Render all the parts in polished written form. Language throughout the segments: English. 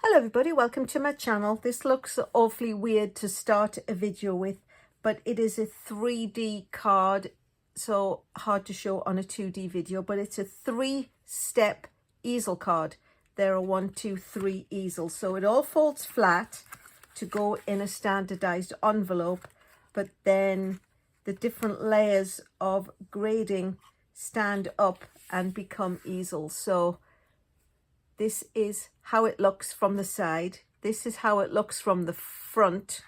Hello everybody, welcome to my channel. This looks awfully weird to start a video with, but it is a 3D card, so hard to show on a 2D video, but it's a 3-step easel card. There are 1, 2, 3 easels, so it all folds flat to go in a standardized envelope, but then the different layers of grading stand up and become easels. So this is how it looks from the side. This is how it looks from the front,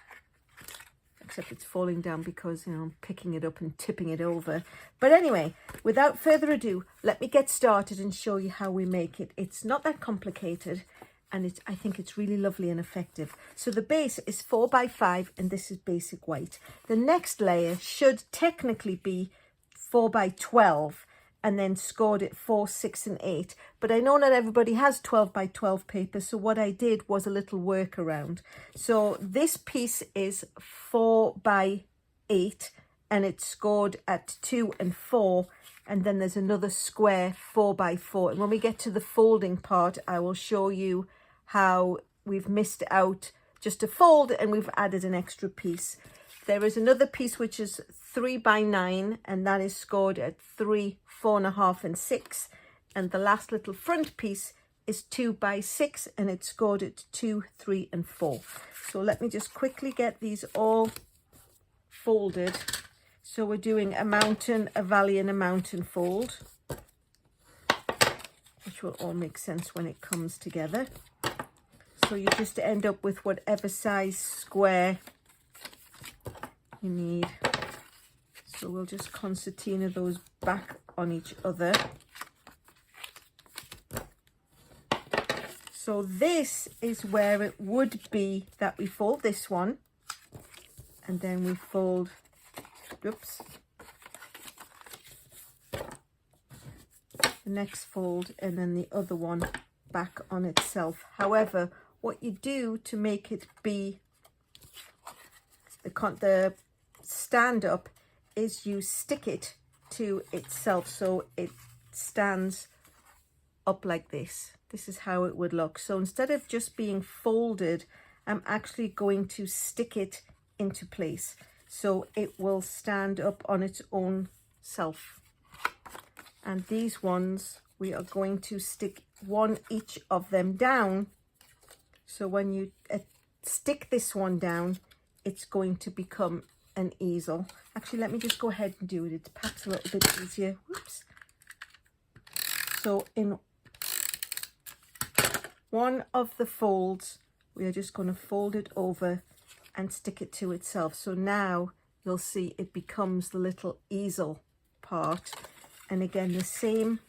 except it's falling down because, you know, I'm picking it up and tipping it over. But anyway, without further ado, let me get started and show you how we make it. It's not that complicated, and I think it's really lovely and effective. So the base is 4 by 5, and this is basic white. The next layer should technically be 4 by 12, and then scored it 4, 6 and 8. But I know not everybody has 12 by 12 paper, so what I did was a little workaround. So this piece is 4 by 8, and it's scored at 2 and 4, and then there's another square 4 by 4. And when we get to the folding part, I will show you how we've missed out just a fold and we've added an extra piece. There is another piece which is 3 by 9, and that is scored at 3, 4.5 and 6. And the last little front piece is 2 by 6, and it's scored at 2, 3 and 4. So let me just quickly get these all folded. So we're doing a mountain, a valley and a mountain fold, which will all make sense when it comes together. So you just end up with whatever size square you need. So we'll just concertina those back on each other. So this is where it would be that we fold this one, and then we fold, oops, the next fold, and then the other one back on itself. However, what you do to make it be the stand up is you stick it to itself, so it stands up like this. This is how it would look. So instead of just being folded, I'm actually going to stick it into place so it will stand up on its own self. And these ones, we are going to stick one each of them down. So when you stick this one down, it's going to become an easel. Actually, let me just go ahead and do it. It's perhaps a little bit easier. Whoops. So in one of the folds, we are just going to fold it over and stick it to itself. So now you'll see it becomes the little easel part. And again, the same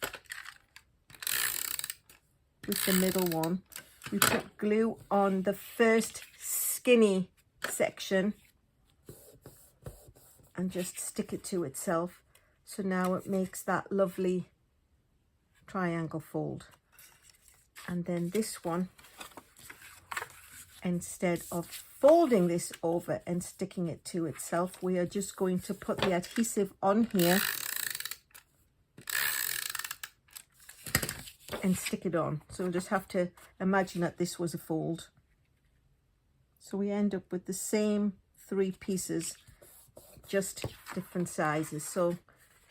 with the middle one. We put glue on the first skinny section and just stick it to itself. So now it makes that lovely triangle fold. And then this one, instead of folding this over and sticking it to itself, we are just going to put the adhesive on here and stick it on. So we'll just have to imagine that this was a fold. So we end up with the same 3 pieces, just different sizes. So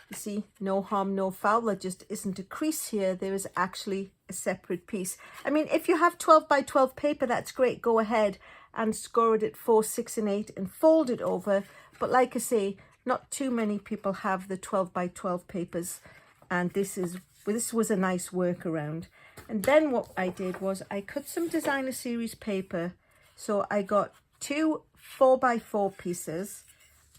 you see, no harm, no foul. There just isn't a crease here. There is actually a separate piece. I mean, if you have 12 by 12 paper, that's great. Go ahead and score it at 4, 6 and 8 and fold it over. But like I say, not too many people have the 12 by 12 papers. And this was a nice workaround. And then what I did was I cut some designer series paper. So I got 2 4 by 4 pieces.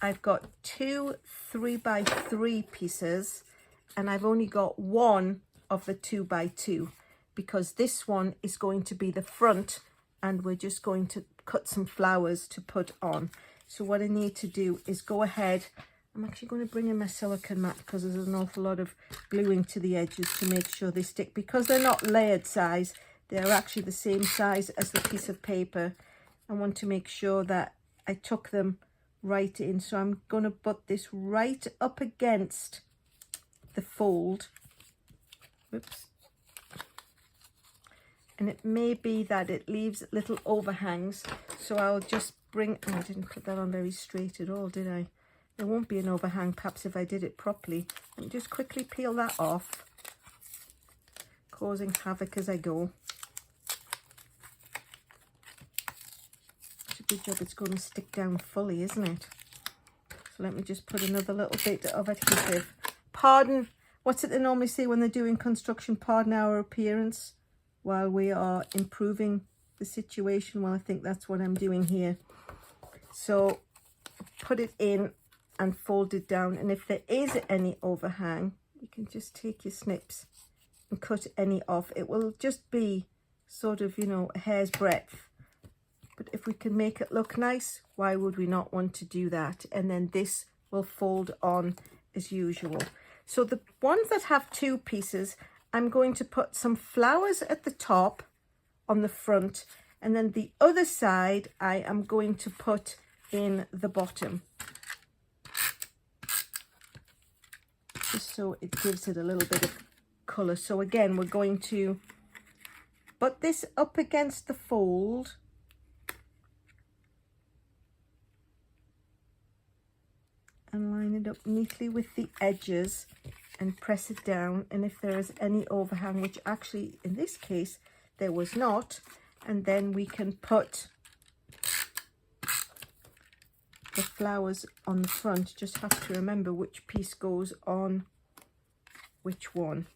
I've got 2 3 by 3 pieces, and I've only got 1 of the 2 by 2 because this one is going to be the front, and we're just going to cut some flowers to put on. So what I need to do is go ahead. I'm actually going to bring in my silicone mat because there's an awful lot of gluing to the edges to make sure they stick, because they're not layered size. They're actually the same size as the piece of paper. I want to make sure that I tuck them right in. So I'm going to put this right up against the fold. Whoops. and it may be that it leaves little overhangs, so I'll just bring, oh, I didn't put that on very straight at all, did I? There won't be an overhang perhaps if I did it properly. Let me just quickly peel that off, causing havoc as I go. It's a good job it's going to stick down fully, isn't it? So let me just put another little bit of adhesive. Pardon, what's it they normally say when they're doing construction? Pardon our appearance while we are improving the situation. Well, I think that's what I'm doing here. So put it in and fold it down, and if there is any overhang, you can just take your snips and cut any off. It will just be sort of, you know, a hair's breadth, but if we can make it look nice, why would we not want to do that? And then this will fold on as usual. So the ones that have two pieces, I'm going to put some flowers at the top on the front, and then the other side I am going to put in the bottom, just so it gives it a little bit of colour. So again, we're going to put this up against the fold, and line it up neatly with the edges and press it down. And if there is any overhang, which actually in this case there was not, and then we can put the flowers on the front. Just have to remember which piece goes on which one.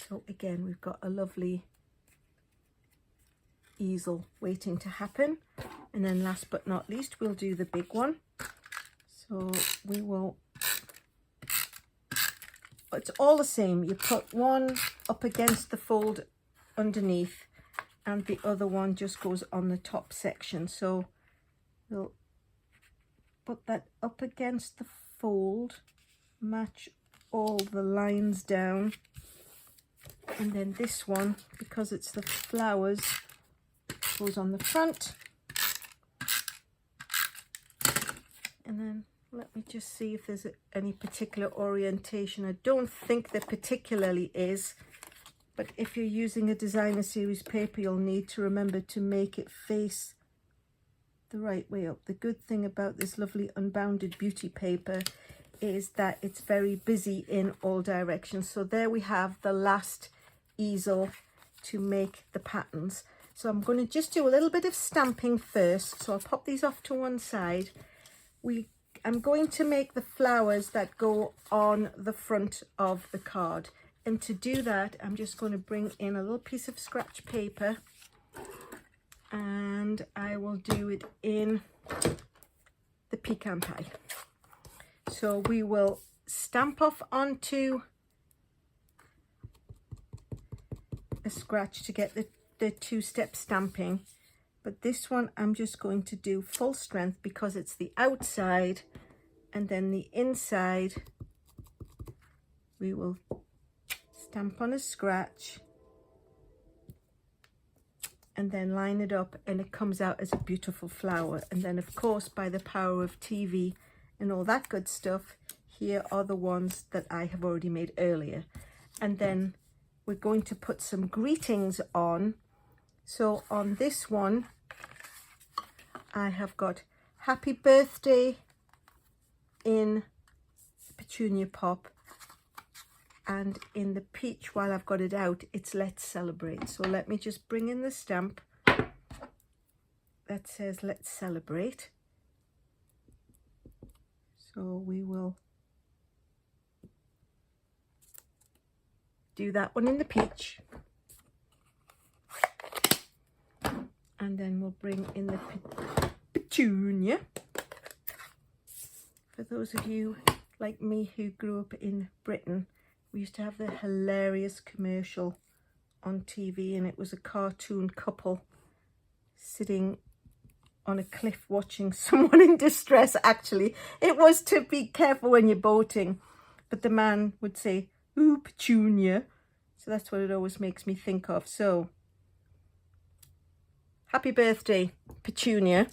So again, we've got a lovely easel waiting to happen. And then last but not least, we'll do the big one. So we will, it's all the same. You put one up against the fold underneath, and the other one just goes on the top section. So we'll put that up against the fold, match all the lines down, and then this one, because it's the flowers, goes on the front. And then let me just see if there's any particular orientation. I don't think there particularly is, but if you're using a designer series paper, you'll need to remember to make it face the right way up. The good thing about this lovely Unbounded Beauty paper is that it's very busy in all directions. So there we have the last easel to make the patterns. So I'm going to just do a little bit of stamping first. So I'll pop these off to one side. I'm going to make the flowers that go on the front of the card. And to do that, I'm just going to bring in a little piece of scratch paper, and I will do it in the pecan pie. So we will stamp off onto a scratch to get the two-step stamping. But this one I'm just going to do full strength because it's the outside, and then the inside we will stamp on a scratch and then line it up, and it comes out as a beautiful flower. And then of course, by the power of TV and all that good stuff, here are the ones that I have already made earlier. And then we're going to put some greetings on. So on this one, I have got happy birthday in Petunia Pop, and in the peach, while I've got it out, it's let's celebrate. So let me just bring in the stamp that says let's celebrate. So we will do that one in the peach, and then we'll bring in the petunia. For those of you like me who grew up in Britain, we used to have the hilarious commercial on TV, and it was a cartoon couple sitting on a cliff watching someone in distress. Actually, it was to be careful when you're boating, but the man would say, "Ooh, Petunia." So that's what it always makes me think of. So happy birthday, Petunia.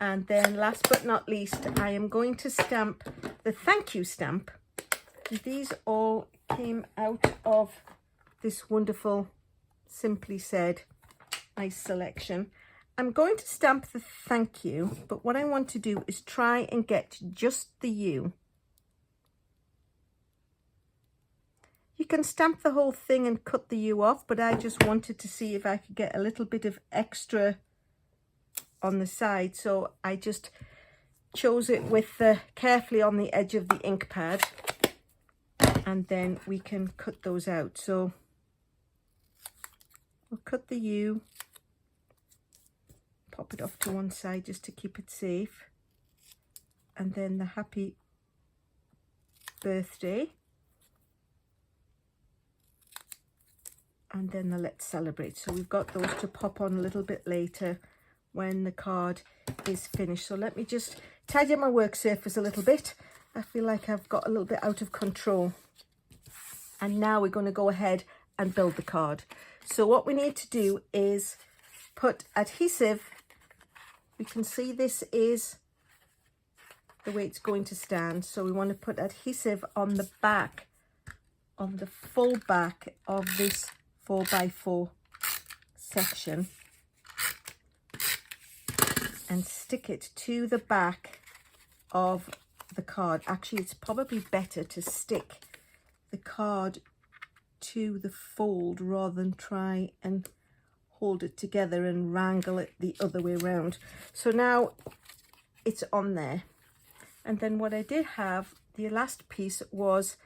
And then last but not least, I am going to stamp the thank you stamp. These all came out of this wonderful Simply Said nice selection. I'm going to stamp the thank you, but what I want to do is try and get just the U. You can stamp the whole thing and cut the U off, but I just wanted to see if I could get a little bit of extra on the side. So I just chose it with carefully on the edge of the ink pad, and then we can cut those out. So we'll cut the U, pop it off to one side just to keep it safe, and then the happy birthday, and then the let's celebrate. So we've got those to pop on a little bit later when the card is finished. So let me just tidy up my work surface a little bit. I feel like I've got a little bit out of control. And now we're going to go ahead and build the card. So what we need to do is put adhesive. We can see this is the way it's going to stand. So we want to put adhesive on the back, on the full back of this 4x4 section, and stick it to the back of the card. Actually, it's probably better to stick the card to the fold rather than try and hold it together and wrangle it the other way around. So now it's on there. And then what I did have, the last piece was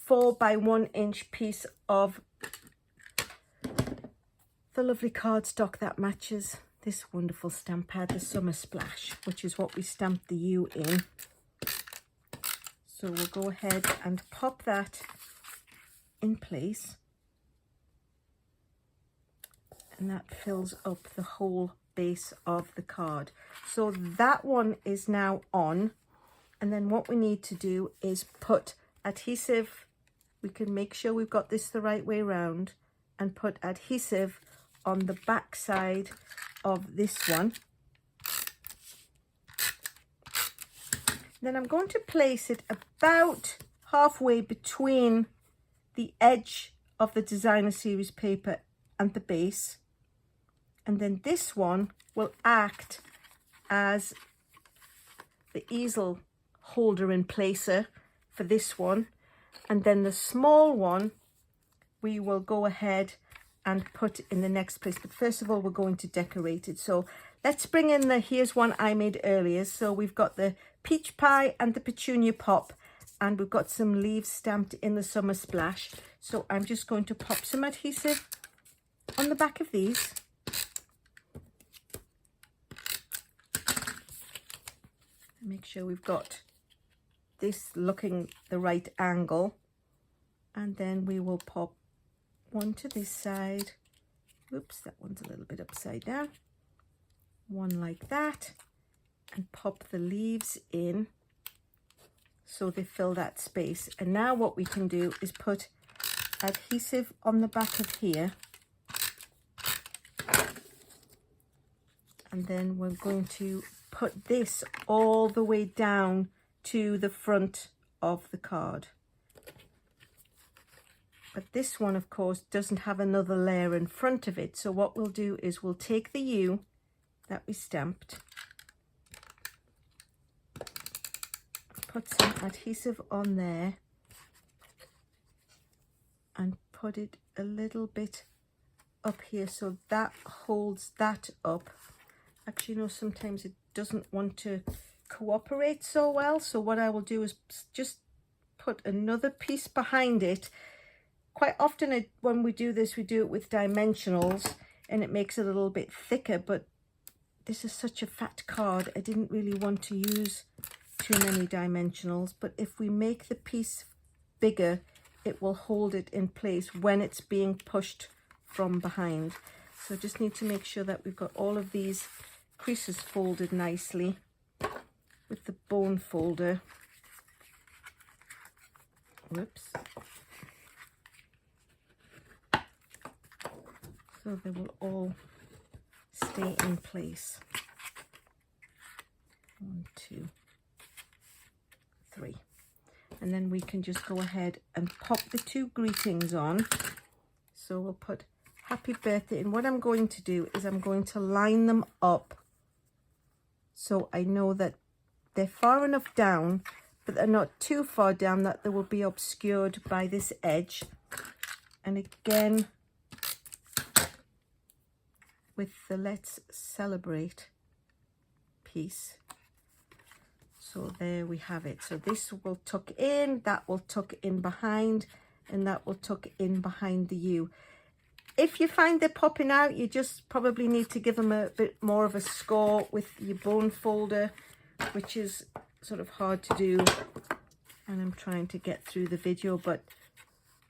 4x1 inch piece of the lovely cardstock that matches this wonderful stamp pad, the Summer Splash, which is what we stamped the U in. So we'll go ahead and pop that in place, and that fills up the whole base of the card. So that one is now on, and then what we need to do is put adhesive. We can make sure we've got this the right way around and put adhesive on the back side of this one. Then I'm going to place it about halfway between the edge of the designer series paper and the base, and then this one will act as the easel holder and placer for this one, and then the small one we will go ahead and put in the next place. But first of all, we're going to decorate it. So let's bring in the, here's one I made earlier. So we've got the peach pie and the petunia pop, and we've got some leaves stamped in the Summer Splash. So I'm just going to pop some adhesive on the back of these. Make sure we've got this looking the right angle, and then we will pop one to this side. Oops, that one's a little bit upside down. One like that, and pop the leaves in so they fill that space. And now what we can do is put adhesive on the back of here, and then we're going to put this all the way down to the front of the card. But this one, of course, doesn't have another layer in front of it. So what we'll do is we'll take the U that we stamped, put some adhesive on there, and put it a little bit up here so that holds that up. Actually, no, sometimes it doesn't want to cooperate so well. So what I will do is just put another piece behind it. Quite often when we do this, we do it with dimensionals, and it makes it a little bit thicker, but this is such a fat card, I didn't really want to use too many dimensionals. But if we make the piece bigger, it will hold it in place when it's being pushed from behind. So just need to make sure that we've got all of these creases folded nicely with the bone folder. Whoops. So they will all stay in place. 1, 2, 3. And then we can just go ahead and pop the 2 greetings on. So we'll put happy birthday. And what I'm going to do is I'm going to line them up so I know that they're far enough down, but they're not too far down that they will be obscured by this edge. And again, with the let's celebrate piece. So there we have it. So this will tuck in, that will tuck in behind, and that will tuck in behind the U. If you find they're popping out, you just probably need to give them a bit more of a score with your bone folder, which is sort of hard to do. And I'm trying to get through the video, but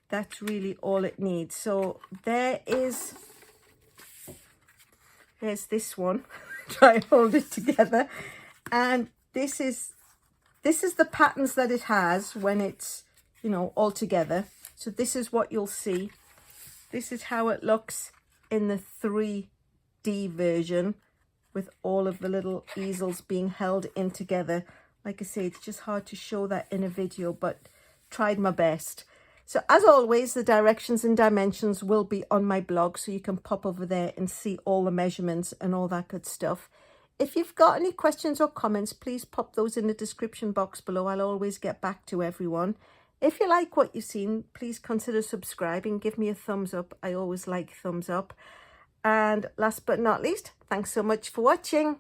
that's really all it needs. So there's this one. Try and hold it together. And this is the patterns that it has when it's, you know, all together. So this is what you'll see. This is how it looks in the 3D version with all of the little easels being held in together. Like I say, it's just hard to show that in a video, but tried my best. So as always, the directions and dimensions will be on my blog, so you can pop over there and see all the measurements and all that good stuff. If you've got any questions or comments, please pop those in the description box below. I'll always get back to everyone. If you like what you've seen, please consider subscribing. Give me a thumbs up. I always like thumbs up. And last but not least, thanks so much for watching.